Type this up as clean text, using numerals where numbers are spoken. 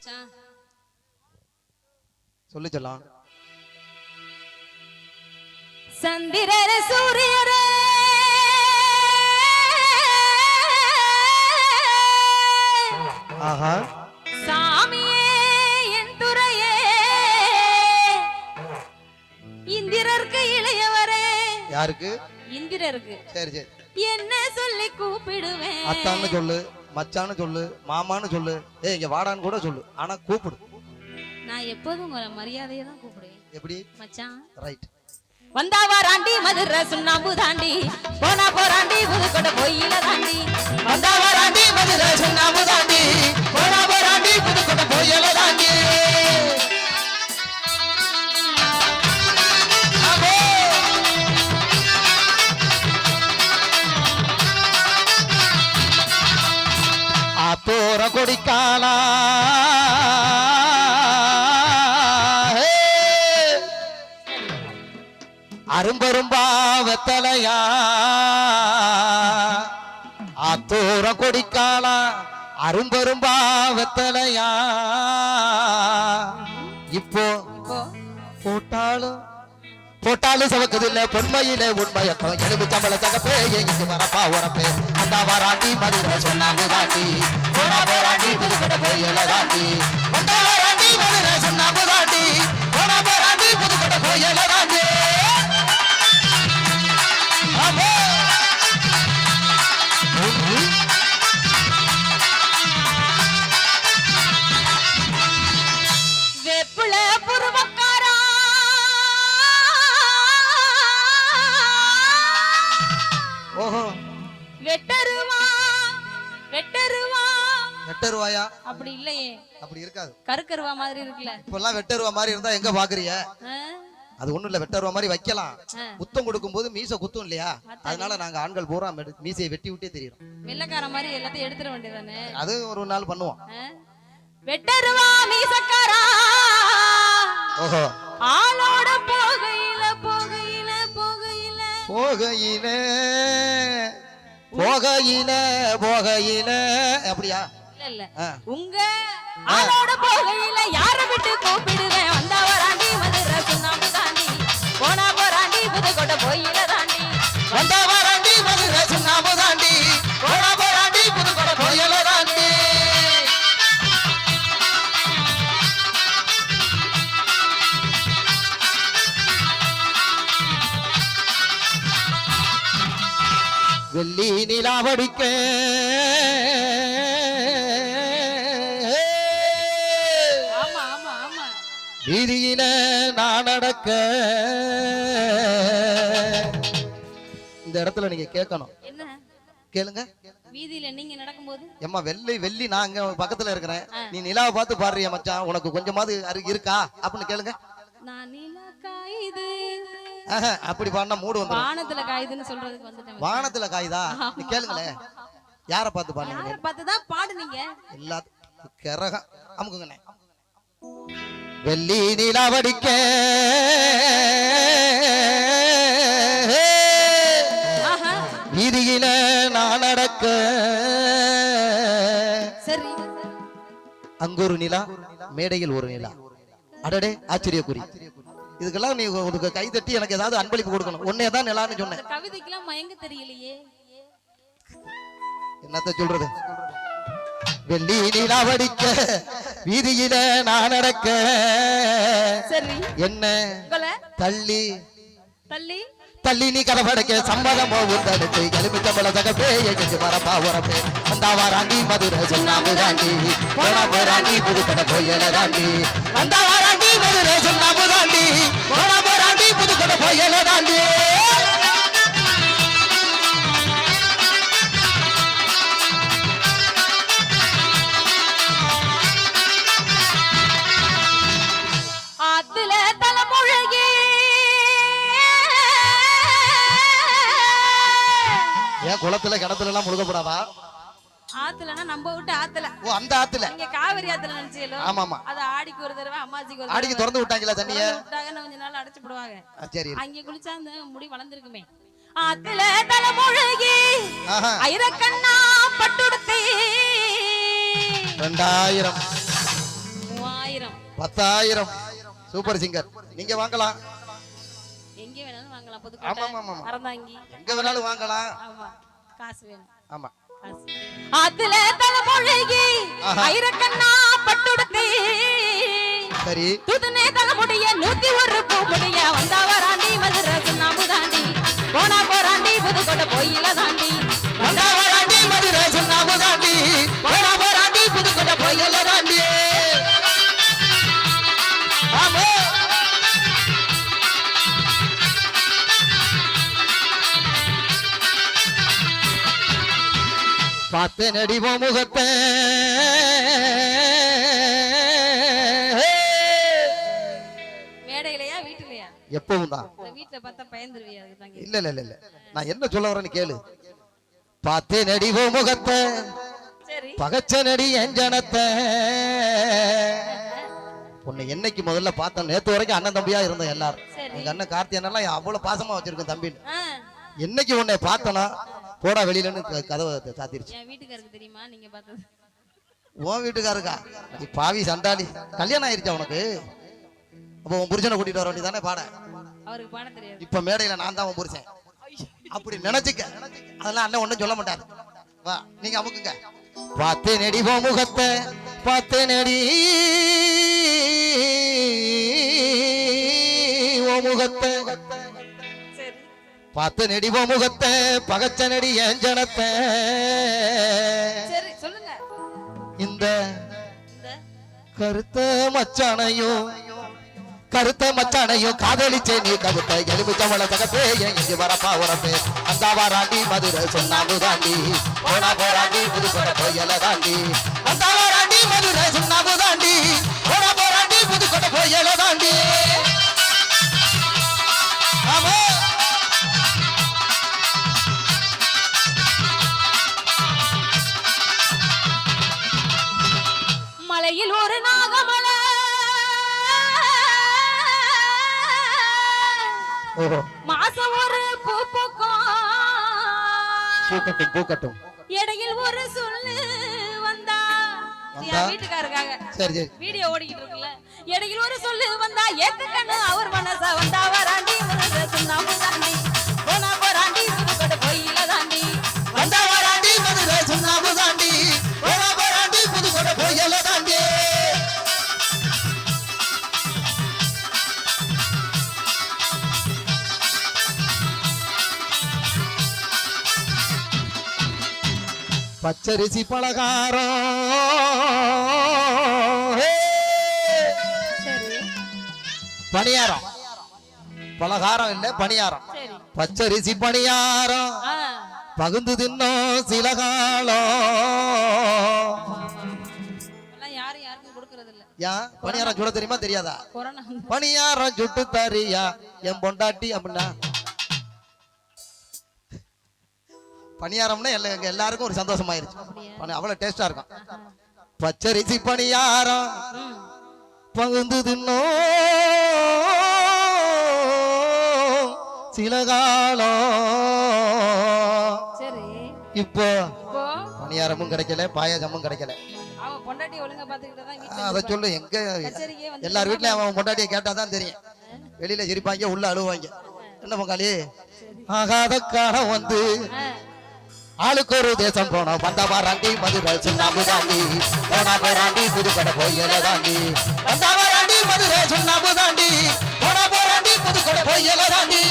மச்சான். சொல்லி சொல்லலாம். சந்திரர சூரியர ஆஹா சாமியே என் துறையே இந்திரருக்கு இளையவரே. யாருக்கு? இந்திரருக்கு. சரி சரி. என்ன சொல்லி கூப்பிடுவேன்? அத்தான்னு சொல்லு, மச்சான்னு சொல்லு, மாமான்னு சொல்லு, இங்க வாடான்னு கூட சொல்லு, ஆனா கூப்பிடு. நான் எப்போதும் உங்களை மரியாதையை தான் கூப்பிடுவேன். எப்படி? மச்சான். ரைட். வந்தா வாராண்டி மதுரை சுண்ணாம்பு தாண்டி, போனா போராண்டி புதுக்கோட்டை பொய்யில தாண்டி. வந்தா வாராண்டி மதுரை சுண்ணாம்பு தாண்டி, போனா போராண்டி புதுக்கோட்டை பொய்யில தாண்டி. ஆத்தோர கொடிக்காலா அரும்பரும்பா வெத்தலையா, ஆத்தோர கொடிக்காலா அரும்பரும்பா வெத்தலையா. இப்போ போட்டாலும் போட்டாலும் சவக்குது இல்ல பொன்மையிலே உண்மையக்கம் எழுபு சம்பள தகப்பே எங்கிட்டு வரப்பா உரப்பே. அந்த வாராண்டி மதுரை சொன்னாங்க தாண்டி, போனா போராண்டி புதுக்கோட்டை பொய்யில தாண்டி. அந்த வாராண்டி மதுரை சொன்னாங்க தாண்டி, போனா போராண்டி புதுக்கோட்டை பொய்யில தாண்டி. வெப்புல புருவக்காரா ஓஹோ வெட்டருவா வெட்டருவா வெட்டருவாயா? அப்படி இல்லையே, அப்படி இருக்காது. கருக்கருவா மாதிரி இருக்குல்ல. இப்பெல்லாம் வெட்டருவா மாதிரி இருந்தா எங்க பாக்குறிய? அது ஒண்ணும் இல்ல, வெட்டருவா மாதிரி வைக்கலாம். முத்தம் கொடுக்கும் போது மீசை குத்தும் இல்லையா, அதனால நாங்க ஆண்கள் பூரா மீசையை வெட்டி விட்டே தெரியும். வெள்ளக்கார மாதிரி எல்லாத்தையும் எடுத்துட வேண்டியதானே. அது ஒரு நாள் பண்ணுவோம். வெட்டருவா மீசக்காரா ஓஹோ ஆளோட போகையில போகையில போகையில போகையில போகையில போகையில அப்படியா? இல்ல இல்ல, உங்க ஆளோட போகையில யார விட்டு கூப்பிடுவேன்? வந்தா வராண்டி மதுரை சுண்ணாம்பு தாண்டி, போனா போராண்டி புதுக்கோட்டை பொய்யில தாண்டி. வந்தா வாராண்டி மதுரை சுண்ணாம்பு தாண்டி, போனா போராண்டி புதுக்கோட்டை பொய்யில தாண்டி. வெள்ளி நிலாவடிக்க ஆமா ஆமா ஆமா, வீதியில நான் நடக்க. இந்த இடத்துல நீங்க கேட்கணும். என்ன கேளுங்க. வீதியில நீங்க நடக்கும்போது எம்மா வெள்ளி வெள்ளி நான் அங்க பக்கத்துல இருக்கிறேன், நீ நிலாவை பார்த்து பாடுறிய மச்சான், உனக்கு கொஞ்சமாவது இருக்கா அப்படின்னு கேளுங்க. நான் நிலா காயுது அப்படி பாடினா மூடு வந்து வானத்துல காயுதுன்னு சொல்றதுக்கு வந்துட்டேன். வானத்துல காயுதா? நீ கேளுங்களேன், யார பார்த்து பாடுங்க? யார பார்த்து தான் பாடுனீங்க? எல்லாத்துக்கும் கரகம் அமுக்குங்கண்ணே. வெள்ளி நிலாவடிக்க வீதியில நான் நடக்க. சரி, அங்கொரு நிலா மேடையில் ஒரு நிலா. அடடே ஆச்சரியக்குறி. இதுக்கெல்லாம் நீ உனக்கு கை தட்டி எனக்கு ஏதாவது அன்பளிப்பு கொடுக்கணும். உன்னைய தான் நிலான்னு சொன்னேன். கவிதைக்கெல்லாம் மயங்க தெரியலையே, என்னத்த சொல்றது? வெள்ளி நிலாவடிக்க வீதியில நான் நடக்க. சரி, என்ன தள்ளி தள்ளி தள்ளி நீ கதை படைக்க சம்மதம் போகும் தடுத்து எலுமிச்சம்பள தகப்பே எங்கிட்டு வரப்பா உரப்பே. வந்தா வாராண்டி மதுரை சொன்னாம்பு தாண்டி, போனா போராண்டி புதுக்கோட்டை பொய்யில தாண்டி. வந்தா வாராண்டி மதுரை சொன்னாம்பு தாண்டி, போனா போராண்டி புதுக்கோட்டை பொய்யில தாண்டி. ஆத்துல தலைமுழுகி ஏன் குளத்துல கிணத்துல எல்லாம் முழுகப்படாதா? ஆத்துலனா நம்ம விட்டு ஆத்துல. ஓ அந்த ஆத்துல. நீங்க காவிரி ஆத்துல நினைச்சீங்களோ? ஆமா ஆமா. அது ஆடிக்கு ஒரு தடவை அம்மாச்சிக்கு ஒரு ஆடிக்கு திறந்து விட்டாங்களா தண்ணிய? விட்டாங்க, கொஞ்ச நாள் அடைச்சு போடுவாங்க. சரி. அங்க குளிச்சா அந்த முடி வளர்ந்திருக்குமே. ஆத்துல தலைமுழுகி ஐரக்கண்ணா பட்டுடுத்தி 2000 10,000 சூப்பர் சிங்கர். நீங்க வாங்கலாம். எங்க வேணாலும் வாங்கலாம். ஆமா, புதுக்கோட்டை ஆமா, ஆமா. அறந்தாங்கி. எங்க வேணாலும் வாங்கலாம். ஆமா, காசு வேணும். ஆமா. காசு. அதுல தலைமொழிகி ஆஹா. ஐரக்கண்ணா பட்டுடுத்தி சரி. துதுனே தலைமுடிய 101 பூமுடிய வந்தா வராண்டி மதுரை சுண்ணாம்பு தாண்டி போனா போராண்டி புதுக்கோட்டை கோயில தாண்டி வந்தா வராண்டி மதுரை சுண்ணாம்பு தாண்டி போனா போராண்டி புதுக்கோட்டை கோயில தாண்டி. ஆமா. பார்த்து நடிவோ முகத்தை மேடையிலயா வீட்டுலயா? எப்பவும் தான். வீட்டுல பார்த்தா பயந்துருவியா? அதுக்கு தாங்க. இல்ல இல்ல இல்ல இல்ல, நான் என்ன சொல்ல வரேன்னு கேளு. பார்த்து நடிவோ முகத்தை சரி. பகச்ச நடி எஞ்சனத்தை. உன்னை என்னைக்கு முதல்ல பார்த்தோம், நேத்து வரைக்கும் அண்ணன் தம்பியா இருந்தோம் எல்லாரும். சரி. எங்க அண்ணன் கார்த்தியனெல்லாம் அவ்வளவு பாசமா வச்சிருக்கேன் தம்பின்னு. ஆ, என்னைக்கு உன்னை பார்த்தனா போடா வெளியிலன்னு கதவை சாத்திருச்சு. என் வீட்டுக்காருக்கு தெரியுமா நீங்க பார்த்தது? உன் வீட்டுக்காருக்கா? நீ பாவி சண்டாளி, கல்யாணம் ஆயிருச்சா உனக்கு? அப்போ உன் புருஷனை கூட்டிட்டு வர வேண்டியதானே பாட. அவருக்கு பாட தெரியாது. இப்ப மேடையில நான் தான் உன் புருஷன் அப்படி நினைச்சுக்க. அதெல்லாம் அண்ணன் ஒண்ணும் சொல்ல மாட்டாரு. வா நீங்க அமுக்குங்க. பார்த்து நெடி போ முகத்தை பார்த்து நெடி ஓ முகத்தை சரி. பார்த்து நெடி போ முகத்தை பகச்ச நெடி ஏஞ்சனத்தை. சரி சொல்லுங்க. இந்த இந்த கருத்த மச்சானையும் காதலிச்சே நீ கவுத்த எலுமிச்சம்பழ தகப்பே எங்க வரப்பா உரப்பே அந்த வாராண்டி மதுரை சுண்ணாம்பு தாண்டி போனா போராண்டி புதுக்கோட்டை கோயில தாண்டி அந்த வாராண்டி மதுரை சுண்ணாம்பு தாண்டி போனா போராண்டி புதுக்கோட்டை கோயில தாண்டி. ஆமா. மலையில் ஒரு நாகமலை ஓஹோ. மாசம் ஒரு பூ பூக்கும் பூக்கட்டும் பூக்கட்டும். இடையில் ஒரு சொல்லு வந்தா வந்தா? என் வீட்டுக்காரருக்காக சரி சரி. வீடியோ ஓடிக்கிட்டு இருக்குல்ல. இடையில் ஒரு சொல்லு வந்தா ஏத்துக்கண்ணு அவர் மனச வந்தா வராண்டி மதுரை சுண்ணாம்பு தாண்டி போனா போராண்டி புதுக்கோட்டை கோயில தாண்டி வந்தா வாராண்டி மதுரை சுண்ணாம்பு தாண்டி போனா போராண்டி புதுக்கோட்டை கோயில தாண்டி. பச்சரிசி பலகாரம் சரி பணியாரம். பலகாரம் இல்ல பணியாரம். சரி. பச்சரிசி பணியாரம் ஆ, பகுந்து தின்னோம் சில காலம். எல்லாம் யாரும் யாருக்கும் கொடுக்கறது இல்ல. ஏன் பணியாரம் சுட தெரியுமா தெரியாதா? கொரோனா பணியாரம் சுட்டு தரியா என் பொண்டாட்டி அப்படின்னா. பணியாரம்னா எங்க எல்லாருக்கும் ஒரு சந்தோஷமாயிருச்சு. அவ்வளவு டேஸ்டா இருக்கும். பச்சரிசி பணியாரம் ம். பகுந்து தின்னோம் சில காலம். சரி. இப்போ இப்போ பணியாரமும் கிடைக்கல பாயாசமும் கிடைக்கல. அவன் பொண்டாட்டி ஒழுங்கா பாத்துக்கிட்டு தான் வீட்டுல அதை சொல்லு. எங்க கச்சேரிக்கே வந்து எல்லார் வீட்லயும் அவன் பொண்டாட்டியை கேட்டாதான் தெரியும். வெளியில சிரிப்பாங்க உள்ள அழுவாங்க. என்ன பங்காளி ஆகாத காலம் வந்து ஆ, ஆளுக்கு ஒரு தேசம் போனோம். வந்தா வாராண்டி மதுரை சுண்ணாம்பு தாண்டி போனா போராண்டி புதுக்கோட்டை கோயில தாண்டி வந்தா வாராண்டி மதுரை சுண்ணாம்பு தாண்டி போனா போராண்டி புதுக்கோட்டை கோயில தாண்டி.